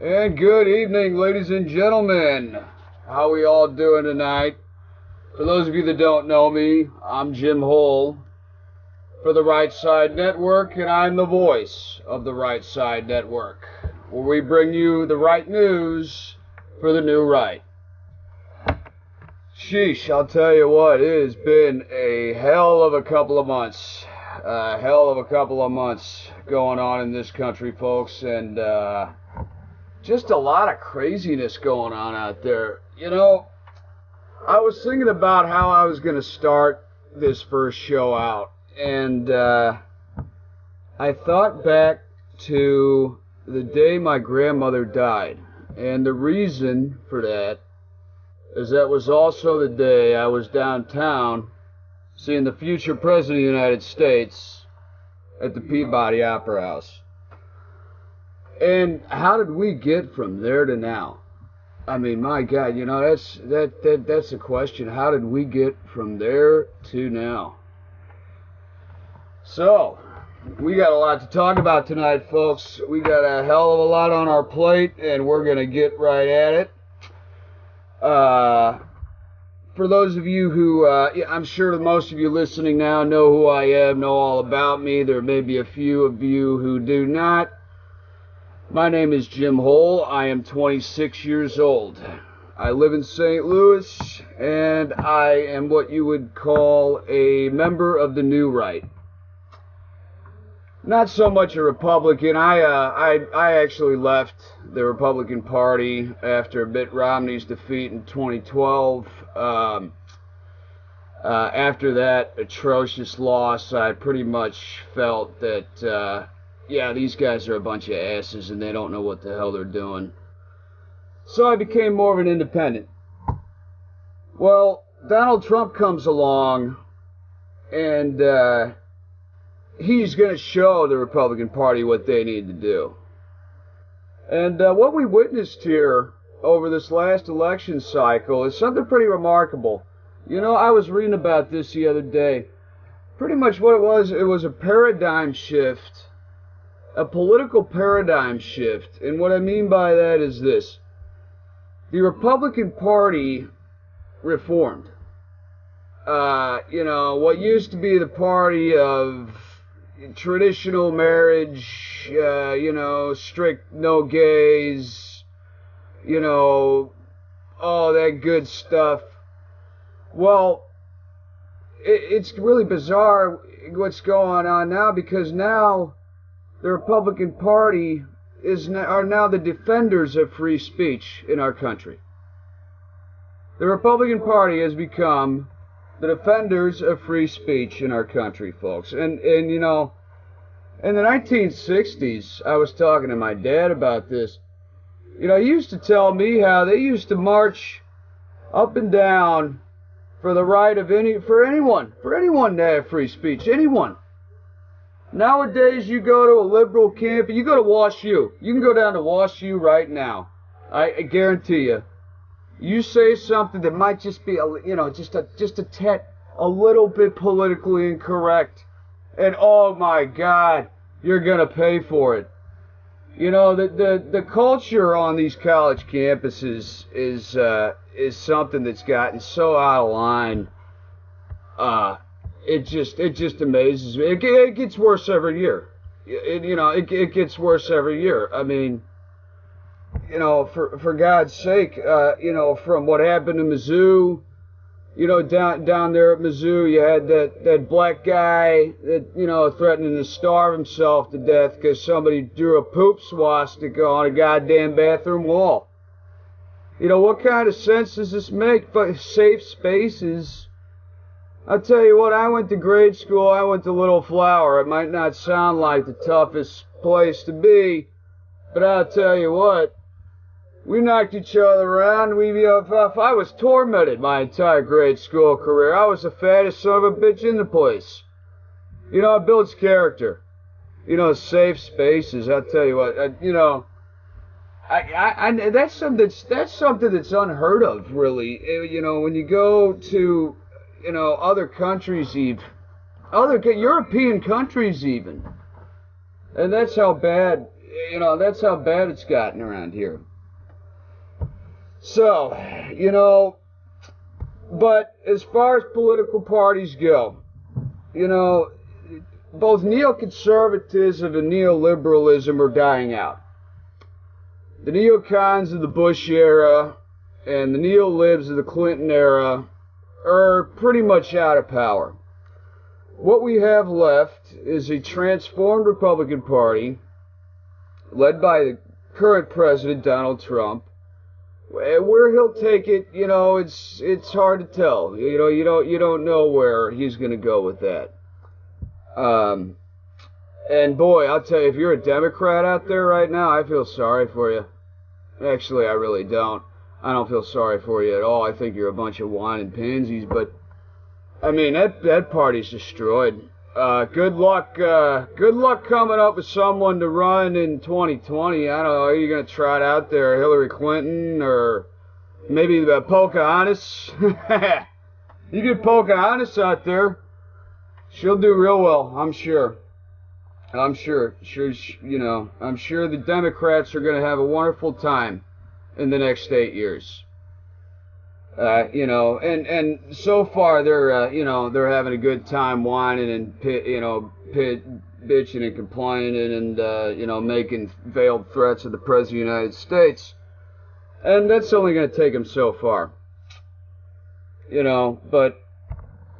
And good evening, ladies and gentlemen. How we all doing tonight? For those of you that don't know me, I'm Jim Hoel for the Right Side Network, and I'm the voice of the Right Side Network, where we bring you the right news for the new right. Sheesh, I'll tell you what, it has been a hell of a couple of months. Going on in this country, folks, and just a lot of craziness going on out there. You know, I was thinking about how I was going to start this first show out, and I thought back to the day my grandmother died, and the reason for that is that was also the day I was downtown seeing the future President of the United States at the Peabody Opera House. And how did we get from there to now? I mean, my God, you know, that's the question. How did we get from there to now? So, we got a lot to talk about tonight, folks. We got a hell of a lot on our plate, and we're going to get right at it. For those of you who, I'm sure that most of you listening now know who I am, know all about me. There may be a few of you who do not. My name is Jim Hoel. I am 26 years old. I live in St. Louis, and I am what you would call a member of the New Right. Not so much a Republican. I actually left the Republican Party after Mitt Romney's defeat in 2012. After that atrocious loss, I pretty much felt that, yeah, these guys are a bunch of asses and they don't know what the hell they're doing. So I became more of an independent. Well, Donald Trump comes along and he's going to show the Republican Party what they need to do. And what we witnessed here over this last election cycle is something pretty remarkable. You know, I was reading about this the other day. Pretty much what it was a paradigm shift, a political paradigm shift. And what I mean by that is this. The Republican Party reformed. You know, what used to be the party of traditional marriage, you know, strict no gays, you know, all that good stuff. Well, it's really bizarre what's going on now, because now the Republican Party are now the defenders of free speech in our country. The Republican Party has become the defenders of free speech in our country, folks. And you know, in the 1960s, I was talking to my dad about this. You know, he used to tell me how they used to march up and down for the right of anyone to have free speech, anyone. Nowadays, you go to a liberal camp, you go to WashU. You can go down to WashU right now. I guarantee you. You say something that might just be, you know, just a little bit politically incorrect, and oh my God, you're gonna pay for it. You know, the culture on these college campuses is something that's gotten so out of line. It just amazes me. It gets worse every year. It gets worse every year. I mean, you know, for God's sake, you know, from what happened in Mizzou, you know, down there at Mizzou, you had that black guy that, you know, threatening to starve himself to death because somebody drew a poop swastika on a goddamn bathroom wall. You know, what kind of sense does this make? Safe spaces. I'll tell you what, I went to grade school, I went to Little Flower. It might not sound like the toughest place to be, but I'll tell you what, we knocked each other around. If I was tormented my entire grade school career, I was the fattest son of a bitch in the place. You know, it builds character. You know, safe spaces. I'll tell you what. You know, that's something that's unheard of, really. You know, when you go to, you know, other countries, even other European countries, even, and that's how bad That's how bad it's gotten around here. So, but as far as political parties go, you know, both neoconservatism and neoliberalism are dying out. The neocons of the Bush era and the neolibs of the Clinton era are pretty much out of power. What we have left is a transformed Republican Party led by the current president, Donald Trump. Where he'll take it, it's hard to tell. You don't know where he's going to go with that. And boy, I'll tell you, if you're a Democrat out there right now, I feel sorry for you. Actually, I really don't. I don't feel sorry for you at all. I think you're a bunch of whining pansies, but I mean, that party's destroyed. Good luck coming up with someone to run in 2020. I don't know, are you going to trot out there Hillary Clinton or maybe Pocahontas? You get Pocahontas out there, she'll do real well, I'm sure. I'm sure the Democrats are going to have a wonderful time in the next 8 years. And so far they're having a good time whining and bitching and complaining and making veiled threats of the President of the United States, and that's only going to take them so far. But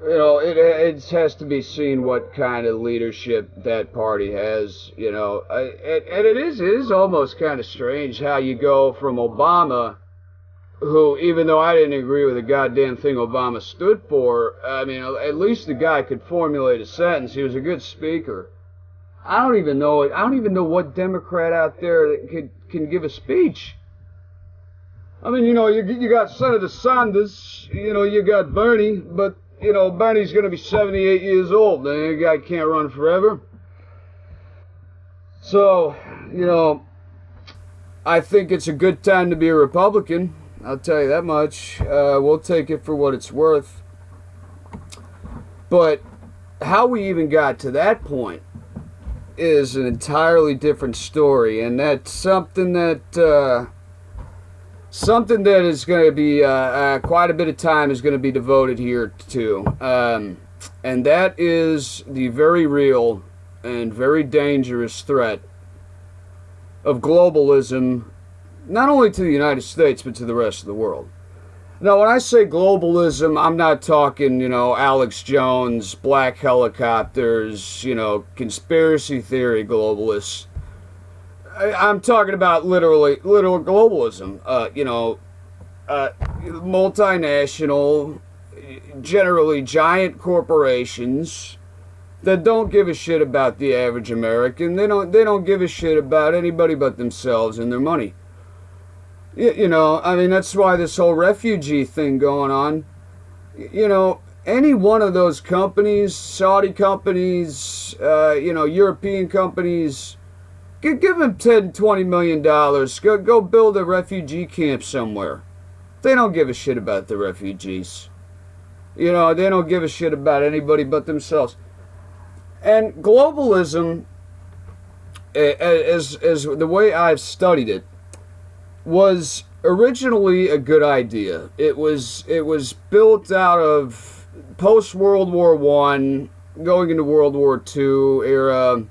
it has to be seen what kind of leadership that party has. And it is almost kind of strange how you go from Obama, who, even though I didn't agree with the goddamn thing Obama stood for, I mean, at least the guy could formulate a sentence. He was a good speaker. I don't even know what Democrat out there that can give a speech. I mean, you got Senator Sanders, you got Bernie, but, Bernie's going to be 78 years old. The guy can't run forever. So, I think it's a good time to be a Republican. I'll tell you that much. We'll take it for what it's worth. But how we even got to that point is an entirely different story, and that's something that is going to be quite a bit of time is going to be devoted here to, and that is the very real and very dangerous threat of globalism, not only to the United States, but to the rest of the world. Now, when I say globalism, I'm not talking, Alex Jones, black helicopters, conspiracy theory globalists. I'm talking about literal globalism, multinational, generally giant corporations that don't give a shit about the average American. They don't give a shit about anybody but themselves and their money. That's why this whole refugee thing going on, any one of those companies, Saudi companies, European companies, give them $10, $20 million, go build a refugee camp somewhere. They don't give a shit about the refugees. They don't give a shit about anybody but themselves. And globalism, as the way I've studied it, was originally a good idea. It was built out of post-World War I, going into World War II era,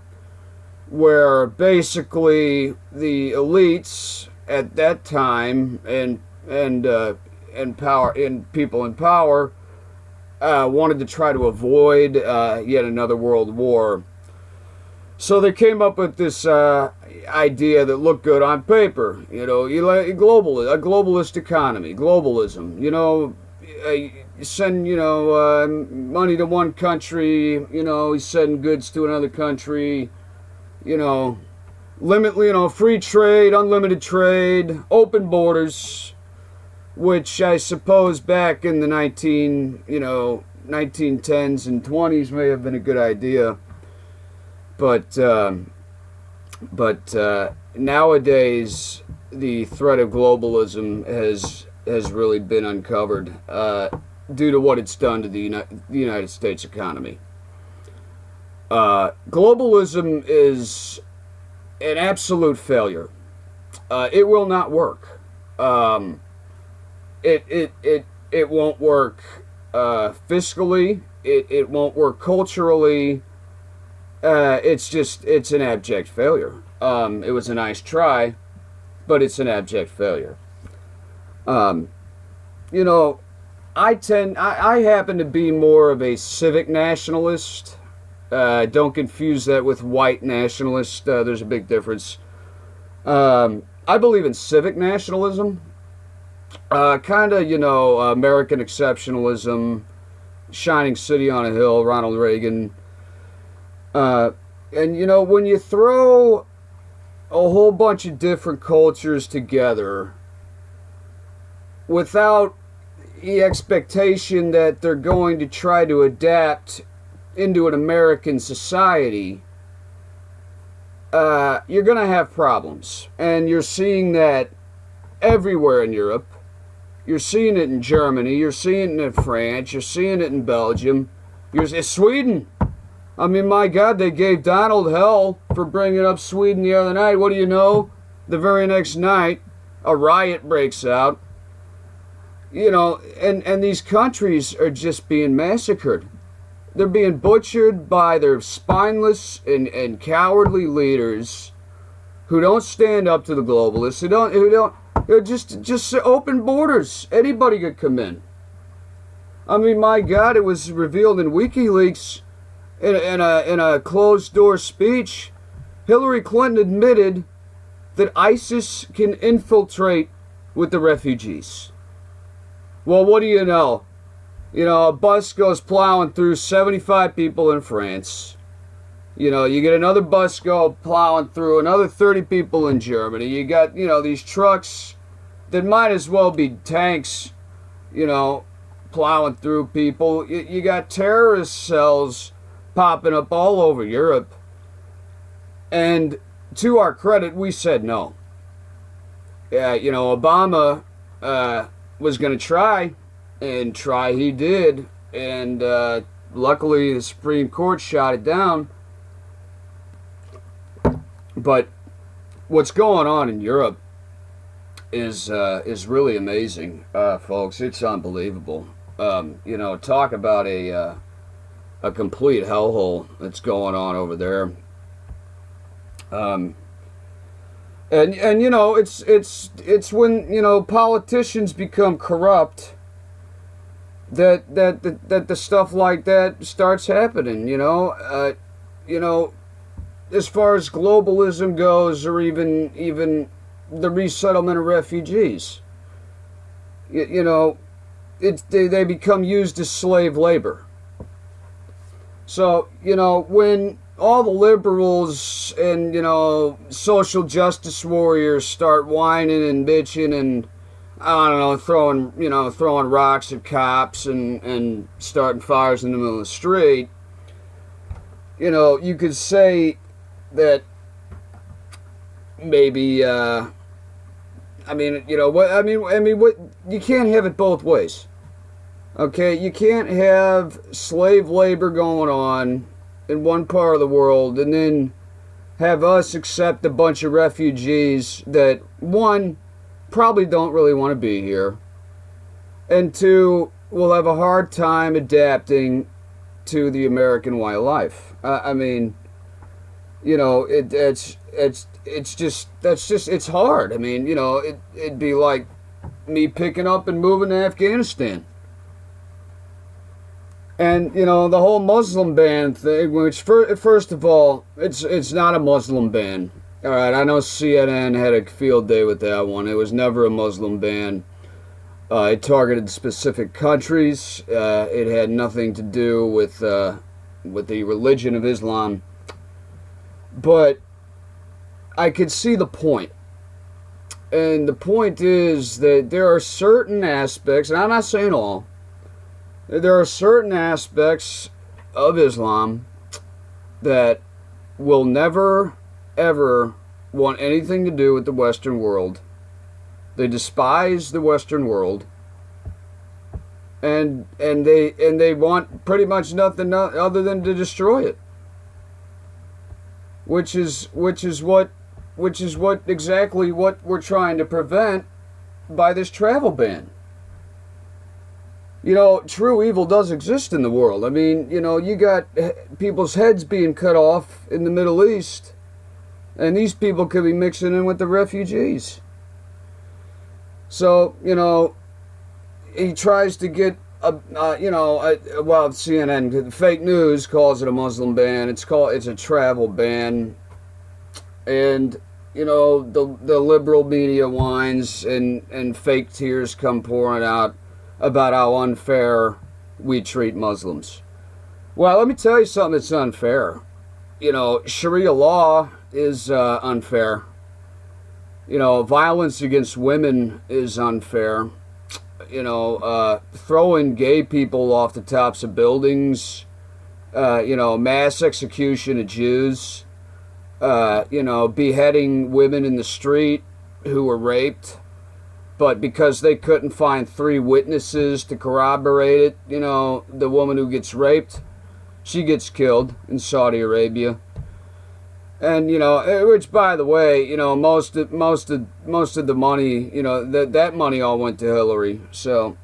where basically the elites at that time and people in power wanted to try to avoid yet another world war. So they came up with this idea that looked good on paper. You like a globalist economy, globalism. You send money to one country. You send goods to another country. Free trade, unlimited trade, open borders, which I suppose back in the 1910s and 20s may have been a good idea. But nowadays the threat of globalism has really been uncovered due to what it's done to the United States economy. Globalism is an absolute failure. It will not work. It won't work fiscally. It won't work culturally. It's an abject failure. It was a nice try, but it's an abject failure. Um, you know, I happen to be more of a civic nationalist. Don't confuse that with white nationalist. There's a big difference. I believe in civic nationalism. Kind of, American exceptionalism, shining city on a hill, Ronald Reagan. And, when you throw a whole bunch of different cultures together without the expectation that they're going to try to adapt into an American society, you're going to have problems. And you're seeing that everywhere in Europe. You're seeing it in Germany. You're seeing it in France. You're seeing it in Belgium. It's Sweden. I mean, my God, they gave Donald hell for bringing up Sweden the other night. What do you know? The very next night, a riot breaks out. And these countries are just being massacred. They're being butchered by their spineless and cowardly leaders who don't stand up to the globalists. Just open borders. Anybody could come in. I mean, my God, it was revealed in WikiLeaks in a closed door speech. Hillary Clinton admitted that ISIS can infiltrate with the refugees. Well, what do you know? A bus goes plowing through 75 people in France. You get another bus go plowing through another 30 people in Germany. You got, these trucks that might as well be tanks, plowing through people. You got terrorist cells popping up all over Europe. And to our credit, we said no. Yeah, Obama was going to try, and try he did. And luckily, the Supreme Court shot it down. But what's going on in Europe is really amazing, folks. It's unbelievable. Talk about a complete hellhole that's going on over there. It's when politicians become corrupt that the stuff like that starts happening. As far as globalism goes, or even the resettlement of refugees, they become used as slave labor. So when all the liberals and social justice warriors start whining and bitching and I don't know, throwing rocks at cops and starting fires in the middle of the street, you could say that maybe what you can't have it both ways. Okay, you can't have slave labor going on in one part of the world and then have us accept a bunch of refugees that, one, probably don't really want to be here, and two, will have a hard time adapting to the American way of life. It's hard. It'd be like me picking up and moving to Afghanistan. And, the whole Muslim ban thing, which, first of all, it's not a Muslim ban. All right, I know CNN had a field day with that one. It was never a Muslim ban. It targeted specific countries. It had nothing to do with the religion of Islam. But I could see the point. And the point is that there are certain aspects, and I'm not saying all, there are certain aspects of Islam that will never, ever want anything to do with the Western world. They despise the Western world, and they want pretty much nothing other than to destroy it. Which is what which is exactly what we're trying to prevent by this travel ban. True evil does exist in the world. I mean, you got people's heads being cut off in the Middle East, and these people could be mixing in with the refugees. So, he tries to get CNN, fake news calls it a Muslim ban. It's a travel ban, and the liberal media whines and fake tears come pouring out about how unfair we treat Muslims. Well, let me tell you something that's unfair. Sharia law is unfair. Violence against women is unfair. Throwing gay people off the tops of buildings, mass execution of Jews, beheading women in the street who were raped, but because they couldn't find 3 witnesses to corroborate it, the woman who gets raped, she gets killed in Saudi Arabia. And which, by the way, most of the money, that money all went to Hillary. So,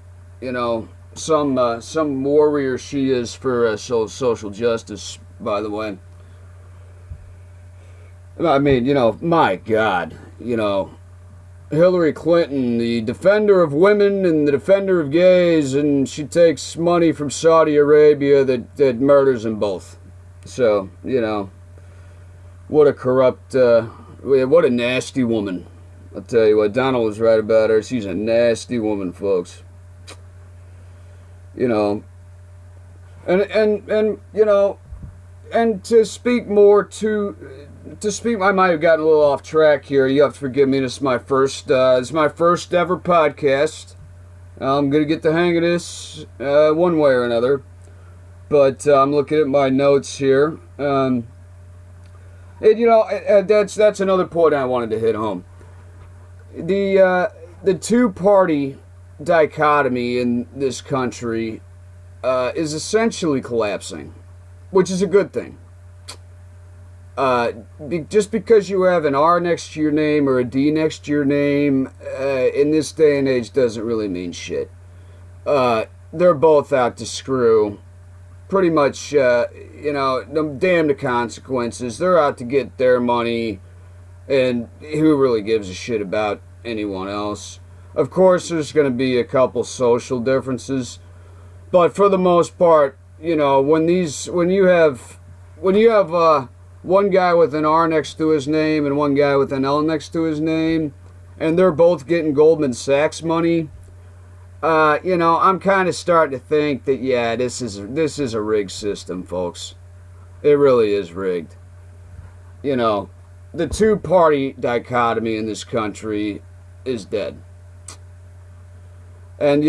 some warrior she is for social justice. By the way, I mean, my God, Hillary Clinton, the defender of women and the defender of gays, and she takes money from Saudi Arabia that murders them both. So, what a corrupt, what a nasty woman. I'll tell you what, Donald was right about her. She's a nasty woman, folks. And to speak I might have gotten a little off track here. You have to forgive me. This is my first ever podcast. I'm going to get the hang of this one way or another. But I'm looking at my notes here. That's another point I wanted to hit home. The two-party dichotomy in this country is essentially collapsing, which is a good thing. Just because you have an R next to your name or a D next to your name in this day and age doesn't really mean shit. They're both out to screw. Pretty much, damn the consequences. They're out to get their money, and who really gives a shit about anyone else? Of course, there's going to be a couple social differences, but for the most part, when you have one guy with an R next to his name and one guy with an L next to his name, and they're both getting Goldman Sachs money. I'm kind of starting to think that, yeah, this is a rigged system, folks. It really is rigged. The two-party dichotomy in this country is dead. And,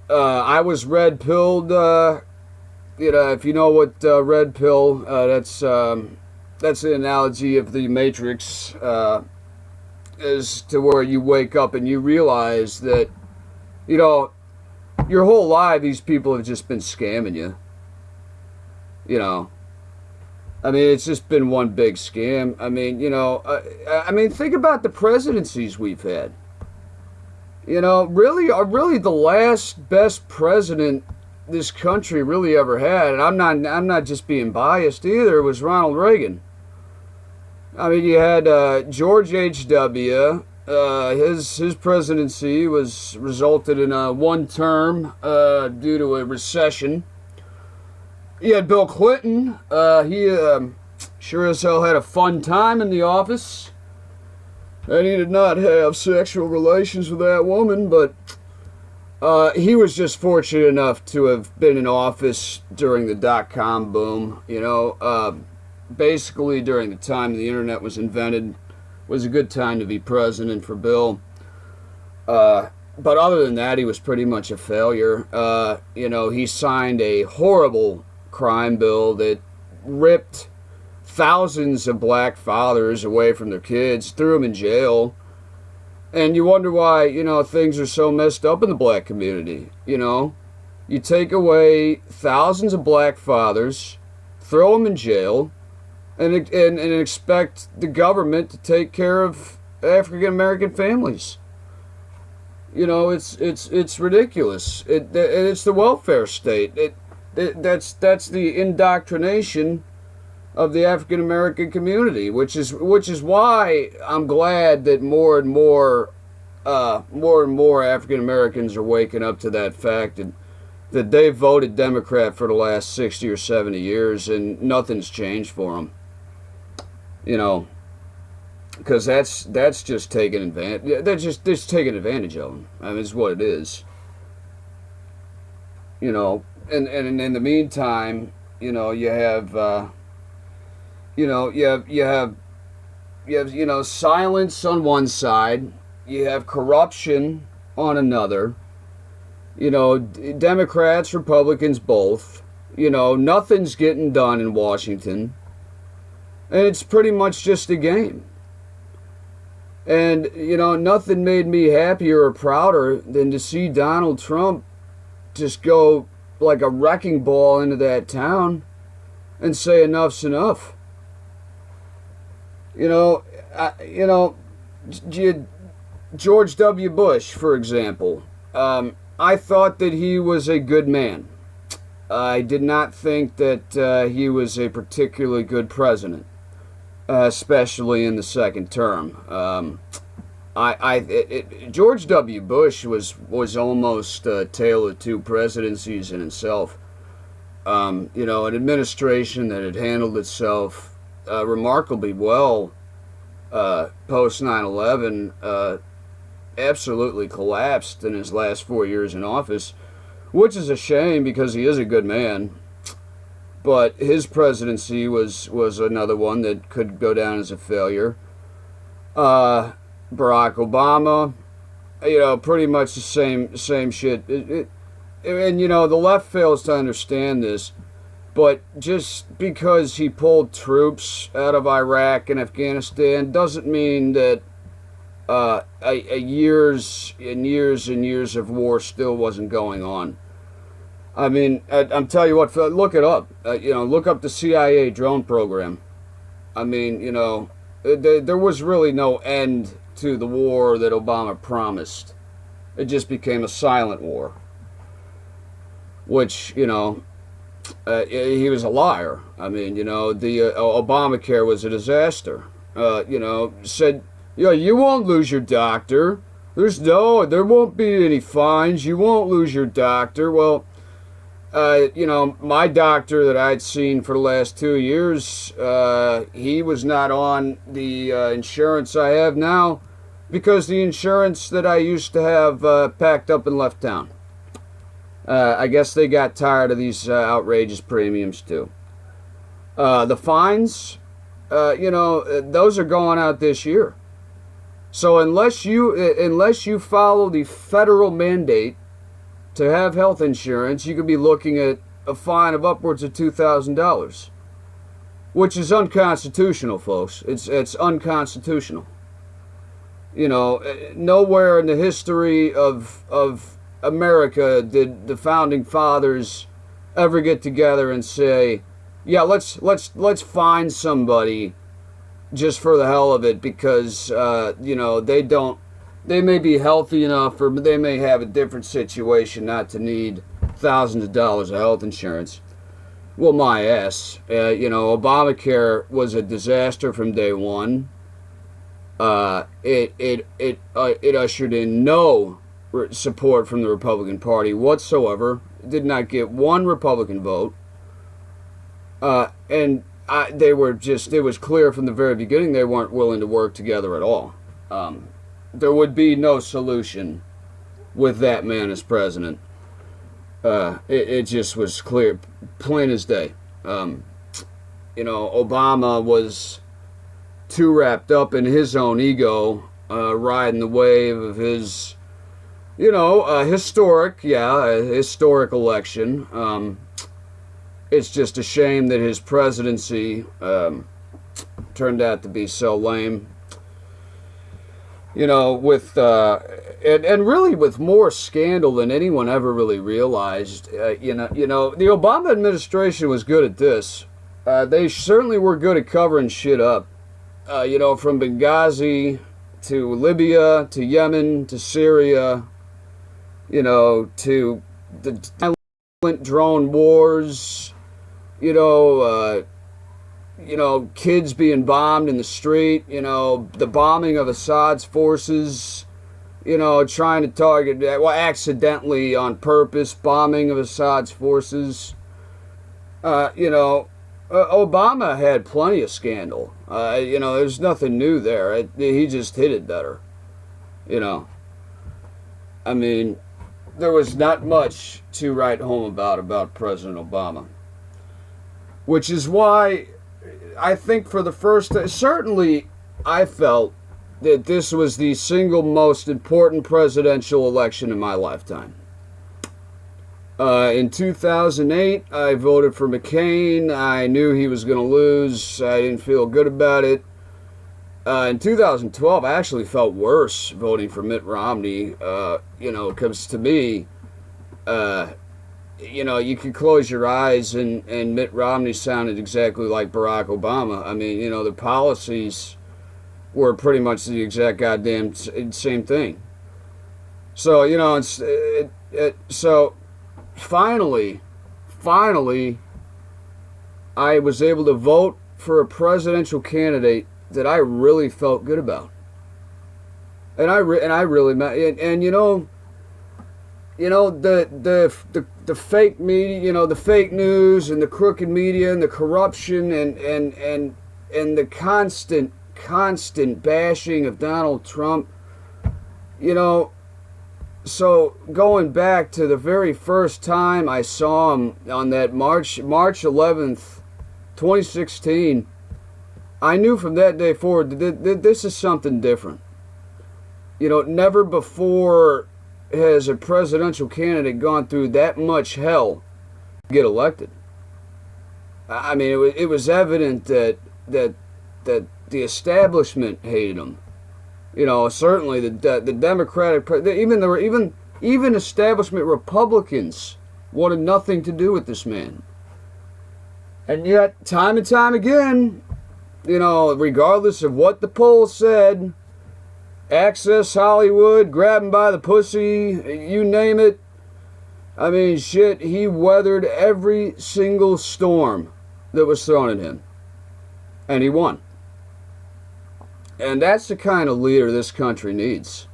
I was red-pilled, if you know what red pill, that's an analogy of the Matrix, is to where you wake up and you realize that, your whole life, these people have just been scamming you. I mean, it's just been one big scam. I mean, think about the presidencies we've had. Really the last best president this country really ever had, and I'm not just being biased either, was Ronald Reagan. I mean, you had George H.W., his presidency resulted in one term due to a recession. You had Bill Clinton. He sure as hell had a fun time in the office. And he did not have sexual relations with that woman, but he was just fortunate enough to have been in office during the dot-com boom. Basically during the time the internet was invented. Was a good time to be president for Bill. But other than that, he was pretty much a failure. He signed a horrible crime bill that ripped thousands of black fathers away from their kids, threw them in jail. And you wonder why, things are so messed up in the black community. You take away thousands of black fathers, throw them in jail, and expect the government to take care of African American families. You know, it's ridiculous. It's the welfare state. That's the indoctrination of the African American community, which is why I'm glad that more and more African Americans are waking up to that fact, and that they voted Democrat for the last 60 or 70 years and nothing's changed for them. You know, because that's just taking advantage. That's just taking advantage of them. I mean, it's what it is. You know, and in the meantime, you know, you have silence on one side, you have corruption on another. You know, Democrats, Republicans, both. You know, nothing's getting done in Washington. And it's pretty much just a game. And, you know, nothing made me happier or prouder than to see Donald Trump just go like a wrecking ball into that town and say enough's enough. You know, George W. Bush, for example. I thought that he was a good man. I did not think that he was a particularly good president, especially in the second term. George W. Bush was almost a tale of two presidencies in itself. You know, an administration that had handled itself remarkably well post 9/11. Absolutely collapsed in his last 4 years in office, which is a shame because he is a good man. But his presidency was another one that could go down as a failure. Barack Obama, you know, pretty much the same shit. And you know, the left fails to understand this, but just because he pulled troops out of Iraq and Afghanistan doesn't mean that years and years and years of war still wasn't going on. I mean, I'm telling you what, look it up. You know, look up the CIA drone program. I mean, you know, there was really no end to the war that Obama promised. It just became a silent war. Which, you know, he was a liar. I mean, you know, the Obamacare was a disaster. You know, said, yeah, you won't lose your doctor. There won't be any fines. You won't lose your doctor. Well, you know, my doctor that I'd seen for the last 2 years, he was not on the insurance I have now because the insurance that I used to have packed up and left town. I guess they got tired of these outrageous premiums too. The fines, you know, those are going out this year. So unless you follow the federal mandate to have health insurance, you could be looking at a fine of upwards of $2,000, which is unconstitutional, folks. It's unconstitutional. You know, nowhere in the history of America did the founding fathers ever get together and say, yeah, let's find somebody just for the hell of it because you know, they may be healthy enough or they may have a different situation not to need thousands of dollars of health insurance. Well, my ass. You know, Obamacare was a disaster from day one. It ushered in no support from the Republican Party whatsoever. It did not get one Republican vote. And it was clear from the very beginning they weren't willing to work together at all. There would be no solution with that man as president. It just was clear, plain as day. You know, Obama was too wrapped up in his own ego, riding the wave of his, you know, historic election. It's just a shame that his presidency turned out to be so lame. You know, with and really with more scandal than anyone ever really realized. You know, the Obama administration was good at this. They certainly were good at covering shit up. From Benghazi to Libya to Yemen to Syria, to the silent drone wars, kids being bombed in the street, the bombing of Assad's forces, trying to target, accidentally on purpose, bombing of Assad's forces. Obama had plenty of scandal. There's nothing new there. He just hit it better. I mean, there was not much to write home about President Obama. Which is why I think for the first time, certainly I felt that this was the single most important presidential election in my lifetime. In 2008, I voted for McCain. I knew he was going to lose. I didn't feel good about it. In 2012, I actually felt worse voting for Mitt Romney, because to me, you could close your eyes and Mitt Romney sounded exactly like Barack Obama. I mean, the policies were pretty much the exact goddamn same thing. So, so finally, I was able to vote for a presidential candidate that I really felt good about. And I really, the fake media, the fake news and the crooked media and the corruption and the constant bashing of Donald Trump, so going back to the very first time I saw him on that March 11th, 2016, I knew from that day forward that this is something different. Never before has a presidential candidate gone through that much hell to get elected. I mean, it was evident that the establishment hated him. Certainly the Democratic, even establishment Republicans wanted nothing to do with this man. And yet, time and time again, regardless of what the polls said, Access Hollywood, grab him by the pussy, you name it. I mean, shit, he weathered every single storm that was thrown at him. And he won. And that's the kind of leader this country needs.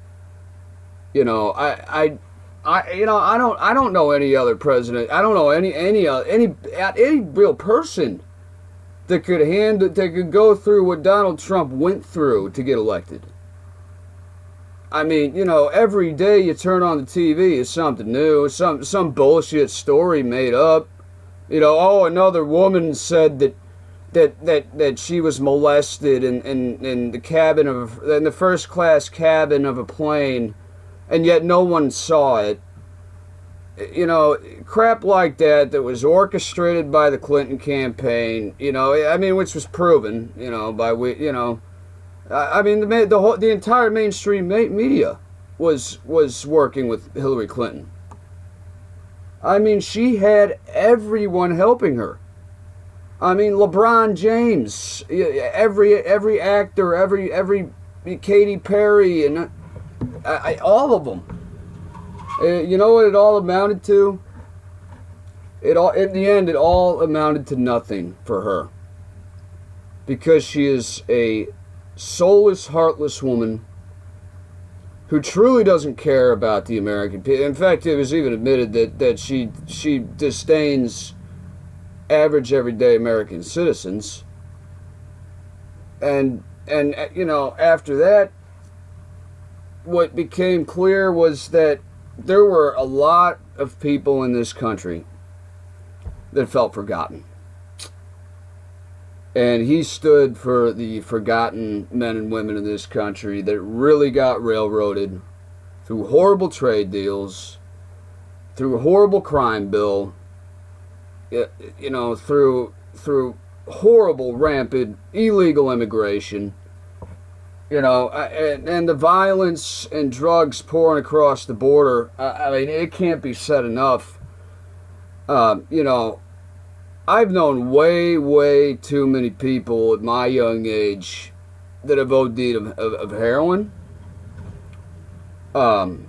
I don't know any other president. I don't know any real person that could go through what Donald Trump went through to get elected. I mean, every day you turn on the TV is something new, some bullshit story made up. Another woman said that she was molested in the first class cabin of a plane, and yet no one saw it. Crap like that was orchestrated by the Clinton campaign. Which was proven. The entire mainstream media was working with Hillary Clinton. I mean, she had everyone helping her. I mean, LeBron James, every actor, every Katy Perry, and all of them. You know what it all amounted to? In the end, it all amounted to nothing for her, because she is a soulless, heartless woman who truly doesn't care about the American people. In fact, it was even admitted that she disdains average, everyday American citizens. And after that, what became clear was that there were a lot of people in this country that felt forgotten. And he stood for the forgotten men and women in this country that really got railroaded through horrible trade deals, through a horrible crime bill, through horrible, rampant, illegal immigration, and the violence and drugs pouring across the border. I mean, it can't be said enough. I've known way too many people at my young age that have OD'd of heroin. Um,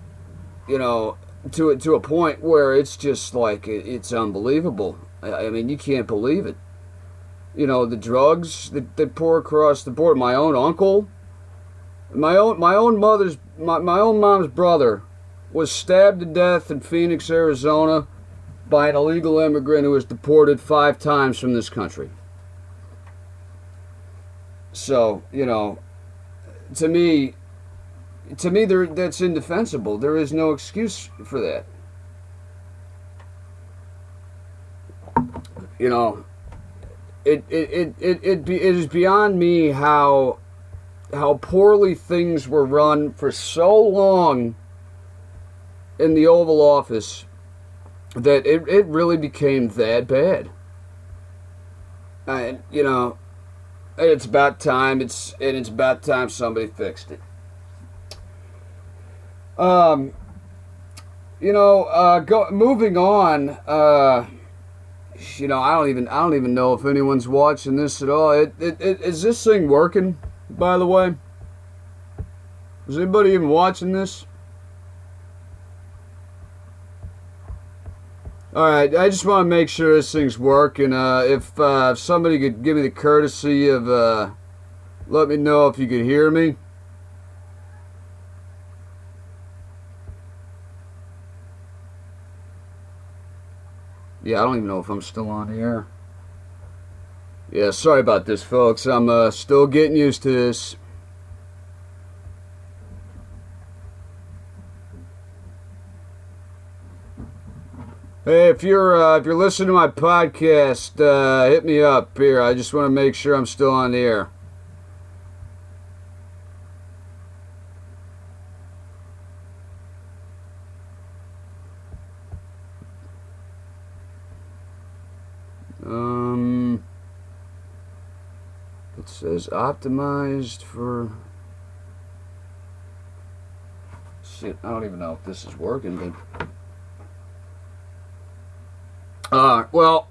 you know, to a point where it's just like it's unbelievable. I mean, you can't believe it. You know, the drugs that pour across the board. My own uncle, my own mom's brother, was stabbed to death in Phoenix, Arizona, by an illegal immigrant who was deported 5 times from this country. So, you know, to me, that's indefensible. There is no excuse for that. You know, it is beyond me how poorly things were run for so long in the Oval Office that it really became that bad. And you know, it's about time. It's about time somebody fixed it. Moving on. You know, I don't even know if anyone's watching this at all. Is this thing working? By the way, is anybody even watching this? Alright, I just want to make sure this thing's working. If somebody could give me the courtesy of let me know if you could hear me. Yeah, I don't even know if I'm still on the air. Yeah, sorry about this, folks. I'm still getting used to this. Hey, if you're listening to my podcast, hit me up here. I just want to make sure I'm still on the air. It says optimized for... Shit, I don't even know if this is working, but... well,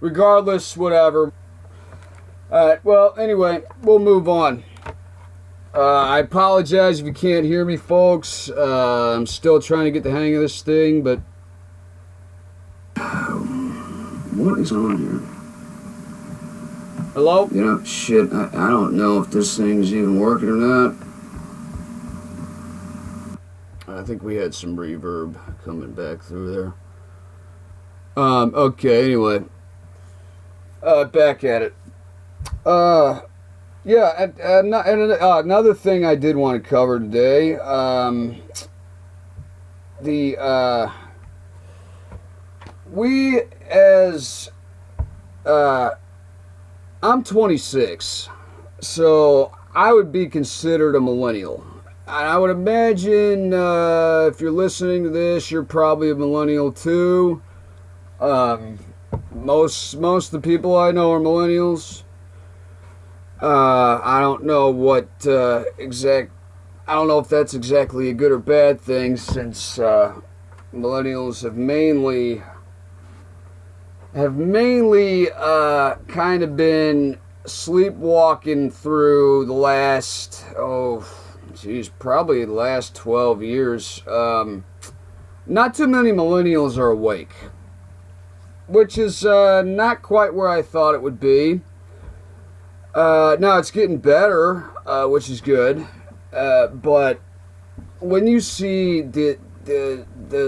regardless, whatever. Alright, well, anyway, we'll move on. I apologize if you can't hear me, folks. I'm still trying to get the hang of this thing, but... What is on here? Hello? You know, shit, I don't know if this thing's even working or not. I think we had some reverb coming back through there. Okay, anyway. Back at it. Yeah, another thing I did want to cover today, we as, I'm 26, so I would be considered a millennial. And I would imagine, if you're listening to this, you're probably a millennial too. Most of the people I know are millennials. I don't know what I don't know if that's exactly a good or bad thing, since millennials have mainly kind of been sleepwalking through the last probably the last 12 years. Not too many millennials are awake, which is not quite where I thought it would be. Now it's getting better, which is good. But when you see the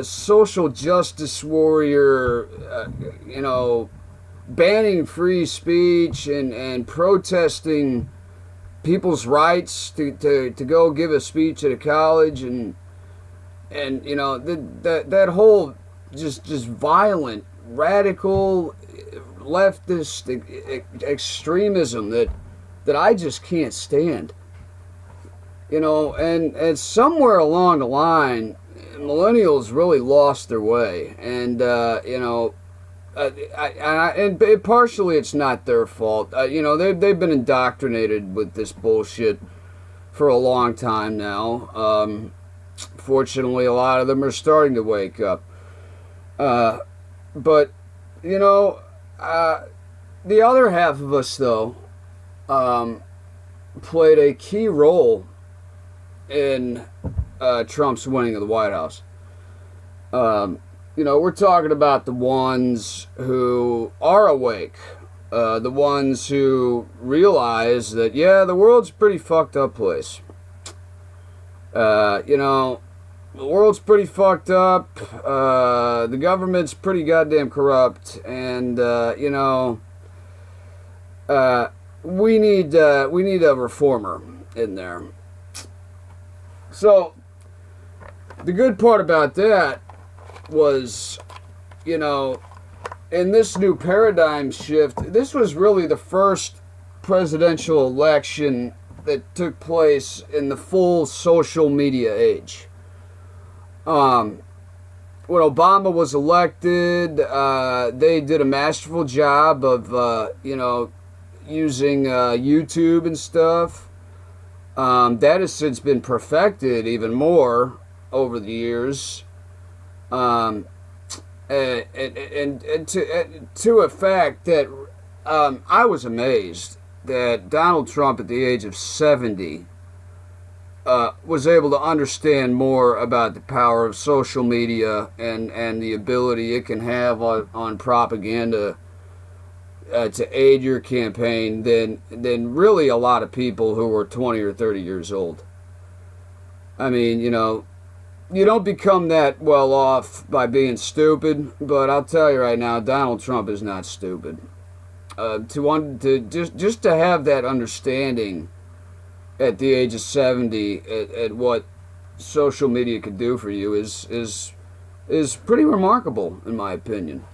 social justice warrior, banning free speech and protesting people's rights to go give a speech at a college, and that whole just violent, radical, leftist extremism that I just can't stand. And somewhere along the line, millennials really lost their way, and partially it's not their fault. They've been indoctrinated with this bullshit for a long time now. Fortunately, a lot of them are starting to wake up. But The other half of us, though, um, played a key role in Trump's winning of the White House. We're talking about the ones who are awake, the ones who realize that, yeah, the world's a pretty fucked up place. The world's pretty fucked up. The government's pretty goddamn corrupt, and we need a reformer in there. So the good part about that was, in this new paradigm shift, this was really the first presidential election that took place in the full social media age. When Obama was elected, they did a masterful job of, using YouTube and stuff. That has since been perfected even more over the years. And to a fact that I was amazed that Donald Trump at the age of 70 was able to understand more about the power of social media and the ability it can have on propaganda to aid your campaign than really a lot of people who were 20 or 30 years old. I mean, you don't become that well off by being stupid, but I'll tell you right now, Donald Trump is not stupid. Just to have that understanding at the age of 70 at what social media could do for you is pretty remarkable, in my opinion.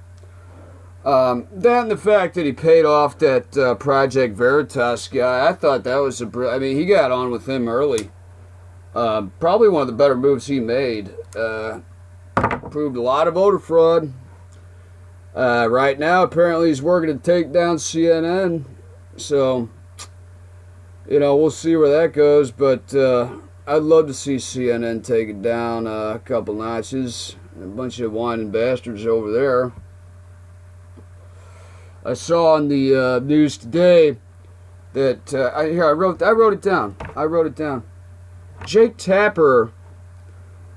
That and the fact that he paid off that Project Veritas guy, I thought that was he got on with him early. Probably one of the better moves he made. Proved a lot of voter fraud. Right now, apparently he's working to take down CNN. So, we'll see where that goes. But I'd love to see CNN take it down a couple notches. A bunch of whining bastards over there. I saw on the news today that I wrote it down. Jake Tapper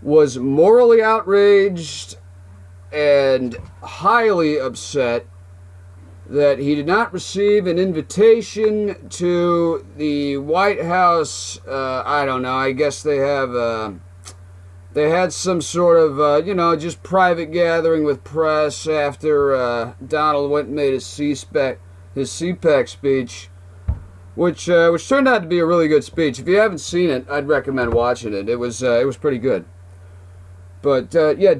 was morally outraged and highly upset that he did not receive an invitation to the White House. I don't know. I guess they had some sort of, just private gathering with press after Donald went and made his CPAC speech, which turned out to be a really good speech. If you haven't seen it, I'd recommend watching it. It was pretty good. But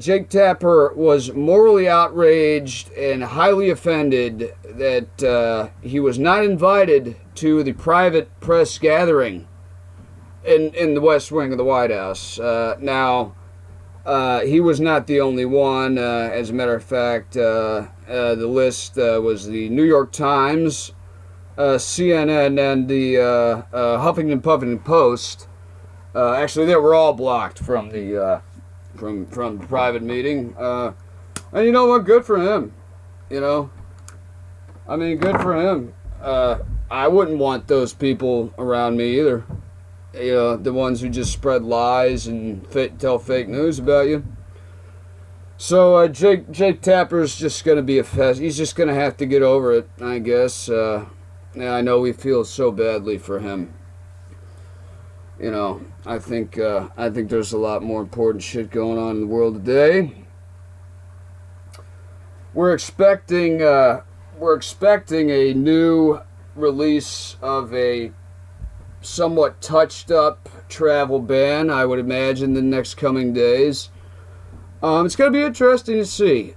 Jake Tapper was morally outraged and highly offended that he was not invited to the private press gathering in the West Wing of the White House. Now, he was not the only one. As a matter of fact, the list was the New York Times, CNN, and the Huffington Post. Actually, they were all blocked from the from the private meeting. And you know what? Good for him. Good for him. I wouldn't want those people around me either. The ones who just spread lies and tell fake news about you. So Jake Tapper's just going to be he's just going to have to get over it, I guess. I know we feel so badly for him. I think there's a lot more important shit going on in the world today. We're expecting a new release of a somewhat touched up travel ban, I would imagine, in the next coming days. It's going to be interesting to see.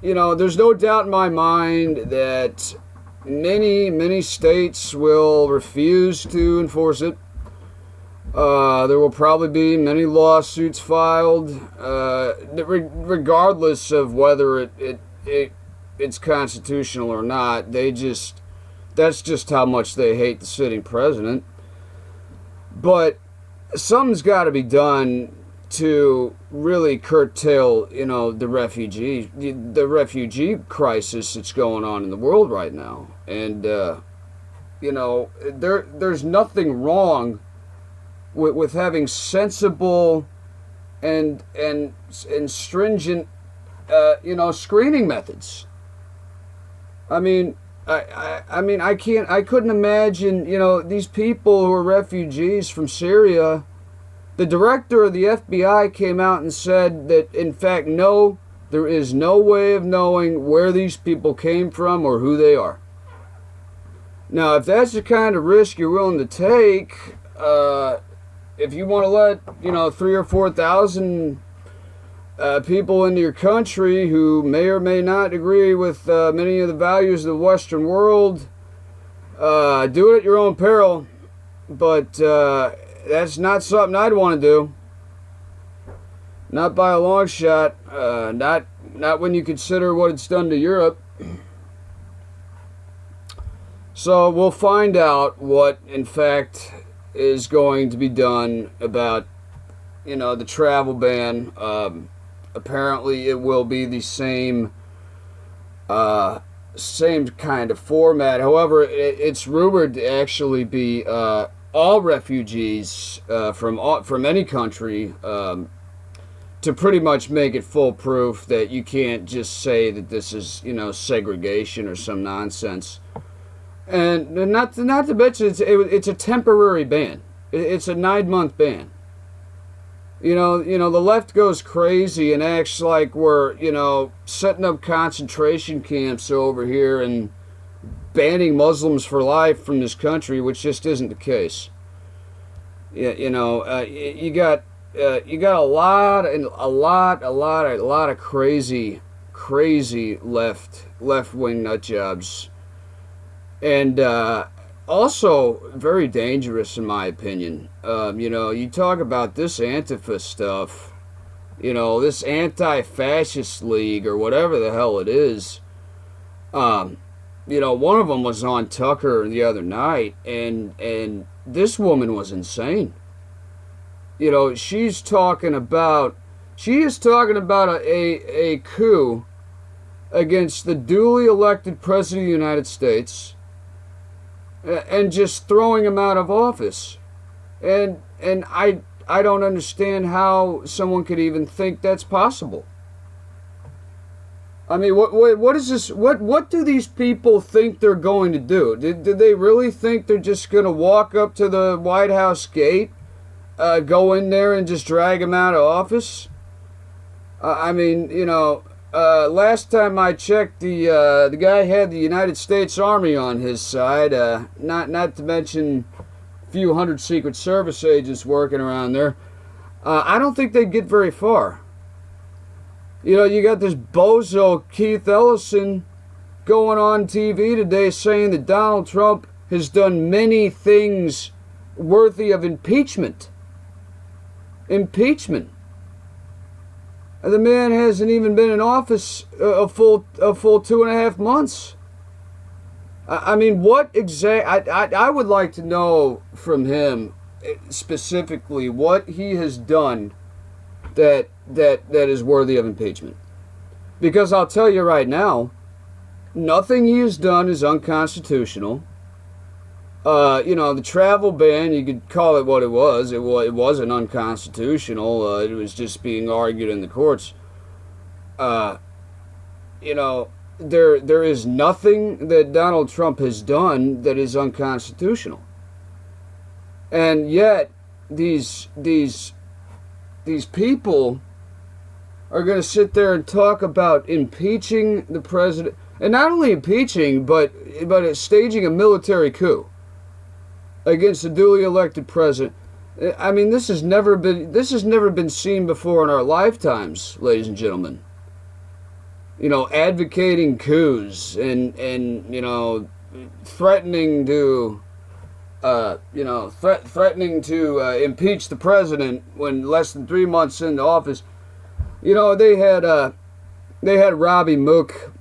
There's no doubt in my mind that many states will refuse to enforce it. There will probably be many lawsuits filed, regardless of whether it's constitutional or not. That's just how much they hate the sitting president. But something's got to be done to really curtail, the refugee crisis that's going on in the world right now. And there's nothing wrong with having sensible and stringent screening methods. I mean, I couldn't imagine, these people who are refugees from Syria. The director of the FBI came out and said that, in fact, no, there is no way of knowing where these people came from or who they are. Now, if that's the kind of risk you're willing to take, if you want to let, 3,000 or 4,000 people into your country who may or may not agree with many of the values of the Western world, do it at your own peril. But that's not something I'd want to do. Not by a long shot. Not when you consider what it's done to Europe. So we'll find out what, in fact, is going to be done about, the travel ban. Apparently, it will be the same kind of format. However, it's rumored to actually be all refugees from any country, to pretty much make it foolproof that you can't just say that this is, segregation or some nonsense. And not to mention it's a temporary ban. It's a 9-month ban. The left goes crazy and acts like we're, setting up concentration camps over here and banning Muslims for life from this country, which just isn't the case. You got a lot of crazy left-wing nut jobs, and also very dangerous in my opinion. You talk about this Antifa stuff, this anti-fascist league or whatever the hell it is. One of them was on Tucker the other night, and this woman was insane. She is talking about a coup against the duly elected president of the United States, and just throwing him out of office. And I don't understand how someone could even think that's possible. I mean, what is this? What do these people think they're going to do? Did they really think they're just going to walk up to the White House gate, go in there and just drag him out of office? Last time I checked, the guy had the United States Army on his side. Not to mention a few hundred Secret Service agents working around there. I don't think they'd get very far. You got this bozo Keith Ellison going on TV today saying that Donald Trump has done many things worthy of impeachment. Impeachment. The man hasn't even been in office a full 2.5 months. What exact? I would like to know from him specifically what he has done that is worthy of impeachment. Because I'll tell you right now, nothing he has done is unconstitutional. The travel ban, you could call it what it was. It wasn't unconstitutional. It was just being argued in the courts. There is nothing that Donald Trump has done that is unconstitutional. And yet, these people are going to sit there and talk about impeaching the president, and not only impeaching, but staging a military coup against the duly elected president. This has never been seen before in our lifetimes, ladies and gentlemen. Advocating coups and threatening to impeach the president when less than 3 months into office. They had Robbie Mook,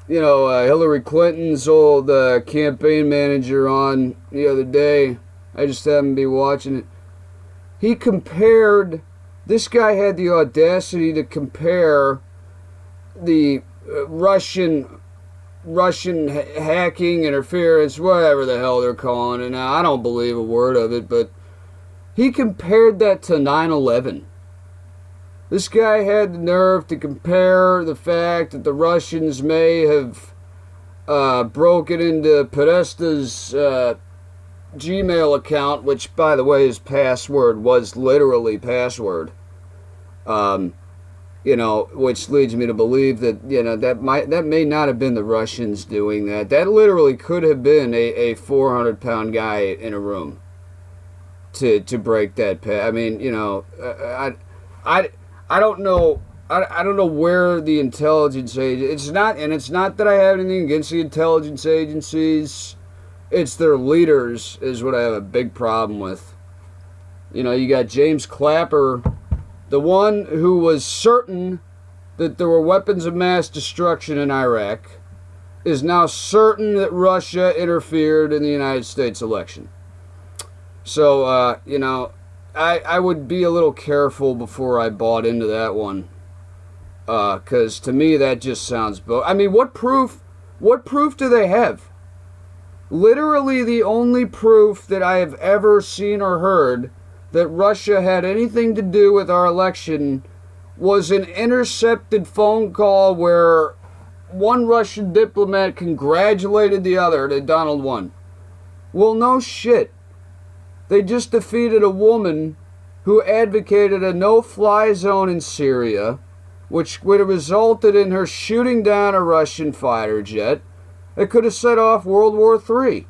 Hillary Clinton's old campaign manager on the other day. I just happened to be watching it. He compared this guy had the audacity to compare the Russian hacking, interference, whatever the hell they're calling it now. I don't believe a word of it, but he compared that to 9/11. This guy had the nerve to compare the fact that the Russians may have broken into Podesta's Gmail account, which, by the way, his password was literally password. Which leads me to believe that that may not have been the Russians doing that. That literally could have been a 400-pound guy in a room to break that. I mean, I don't know. I don't know where the intelligence agency. It's not that I have anything against the intelligence agencies. It's their leaders is what I have a big problem with. You got James Clapper, the one who was certain that there were weapons of mass destruction in Iraq, is now certain that Russia interfered in the United States election. So, I would be a little careful before I bought into that one. Because to me, that just sounds... I mean, what proof do they have? Literally the only proof that I have ever seen or heard that Russia had anything to do with our election was an intercepted phone call where one Russian diplomat congratulated the other that Donald won. Well, no shit. They just defeated a woman who advocated a no-fly zone in Syria, which would have resulted in her shooting down a Russian fighter jet that could have set off World War III.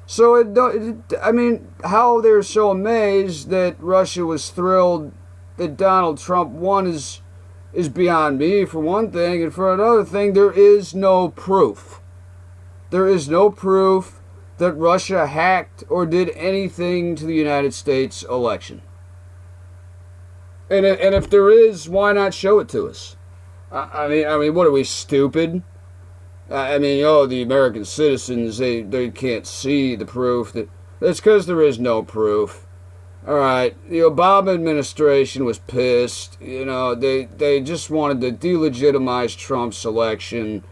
So, how they're so amazed that Russia was thrilled that Donald Trump won is beyond me, for one thing. And for another thing, there is no proof. There is no proof that Russia hacked or did anything to the United States election. And if there is, why not show it to us? I mean, what are we, stupid? The American citizens, they can't see the proof. That's because there is no proof. All right, the Obama administration was pissed. They just wanted to delegitimize Trump's election,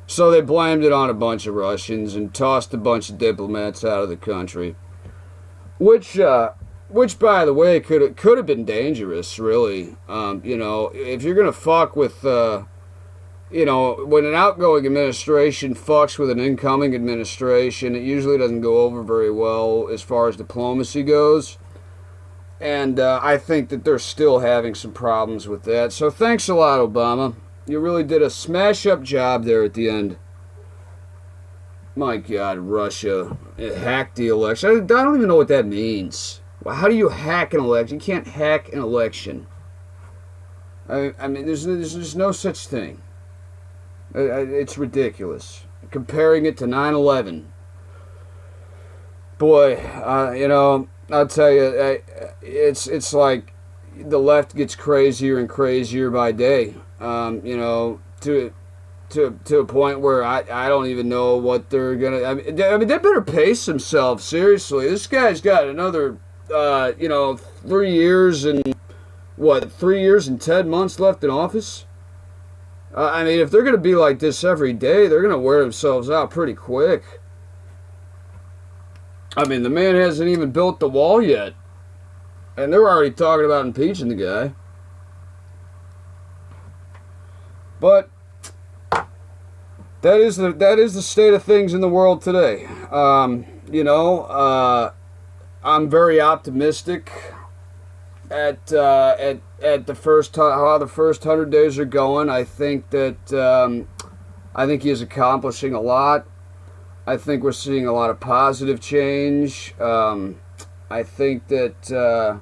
so they blamed it on a bunch of Russians and tossed a bunch of diplomats out of the country. Which, by the way, could have been dangerous, really. If you're gonna fuck with, when an outgoing administration fucks with an incoming administration, it usually doesn't go over very well as far as diplomacy goes. And I think that they're still having some problems with that. So thanks a lot, Obama. You really did a smash-up job there at the end. My God, Russia. It hacked the election. I don't even know what that means. How do you hack an election? You can't hack an election. There's no such thing. It's ridiculous. Comparing it to 9/11. Boy, I'll tell you, it's like the left gets crazier and crazier by day. To a point where I don't even know what they're gonna. They better pace themselves, seriously. This guy's got another 3 years and 3 years and 10 months left in office. If they're gonna be like this every day, they're gonna wear themselves out pretty quick. The man hasn't even built the wall yet, and they're already talking about impeaching the guy. But that is the state of things in the world today. I'm very optimistic at the first how the first 100 days are going. I think that I think he is accomplishing a lot. I think we're seeing a lot of positive change. I think that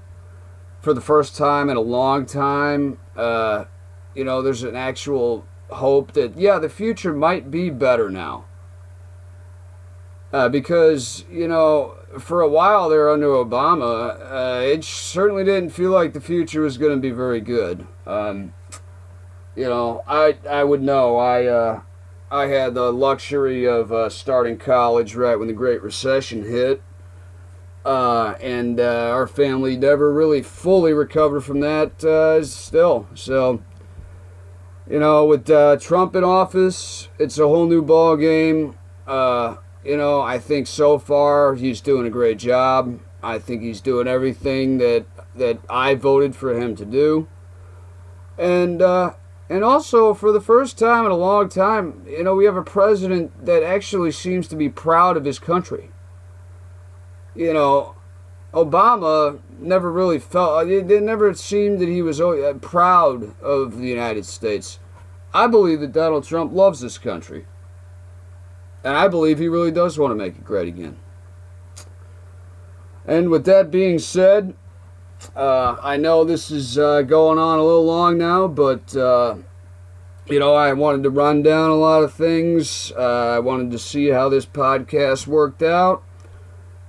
for the first time in a long time, there's an actual hope that, the future might be better now. Because, for a while there under Obama, it certainly didn't feel like the future was going to be very good. I would know. I had the luxury of starting college right when the Great Recession hit. and our family never really fully recovered from that still. So, with Trump in office, it's a whole new ball game. I think so far he's doing a great job. I think he's doing everything that I voted for him to do. And also, for the first time in a long time, we have a president that actually seems to be proud of his country. Obama never really felt, it never seemed that he was proud of the United States. I believe that Donald Trump loves this country. And I believe he really does want to make it great again. And with that being said, I know this is going on a little long now, but, I wanted to run down a lot of things. I wanted to see how this podcast worked out.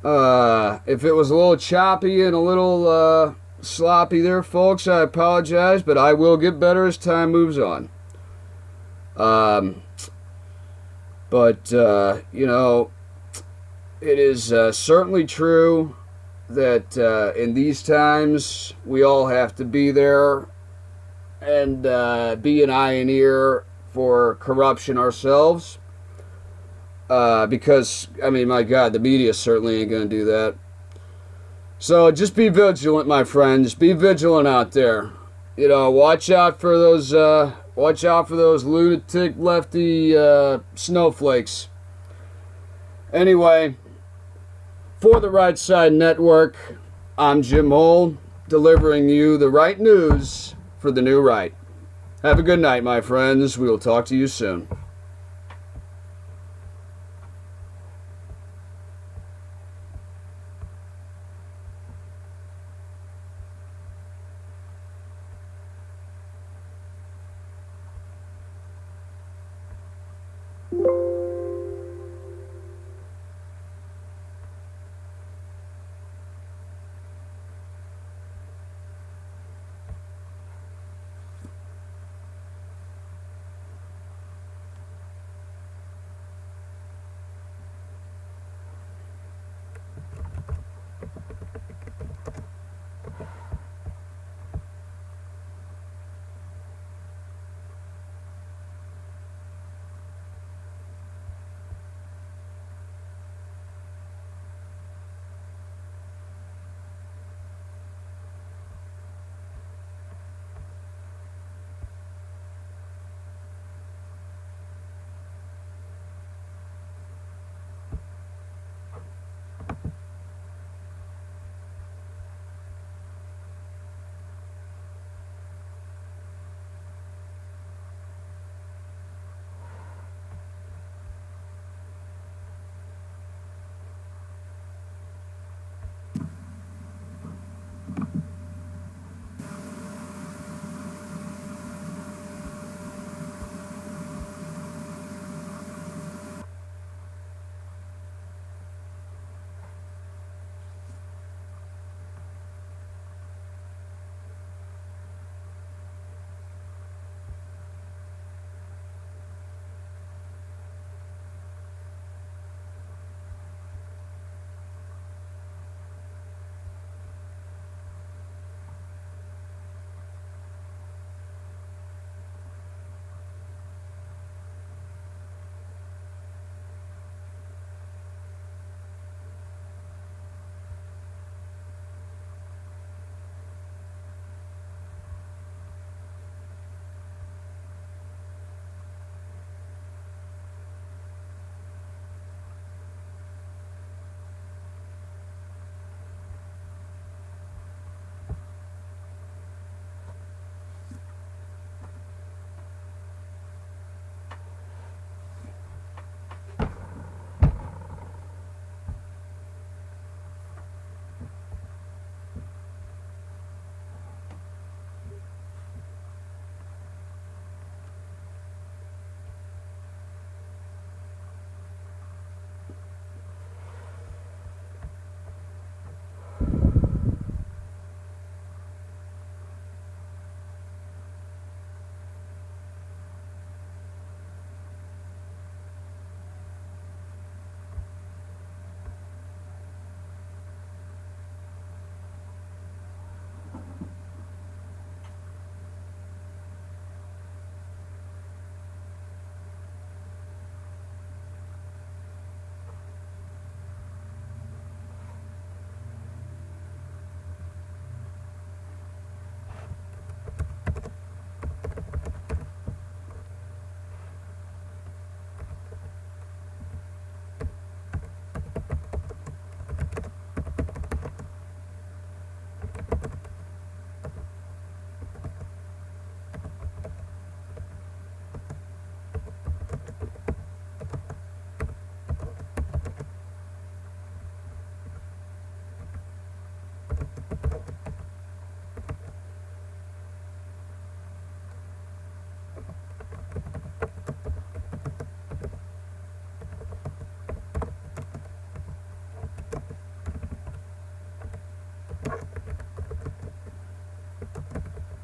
If it was a little choppy and a little sloppy there, folks, I apologize, but I will get better as time moves on. But it is certainly true that in these times we all have to be there and be an eye and ear for corruption ourselves. Because, my God, the media certainly ain't going to do that. So just be vigilant, my friends. Be vigilant out there. Watch out for those lunatic lefty snowflakes. Anyway, for the Right Side Network, I'm Jim Hoel, delivering you the right news for the new right. Have a good night, my friends. We will talk to you soon.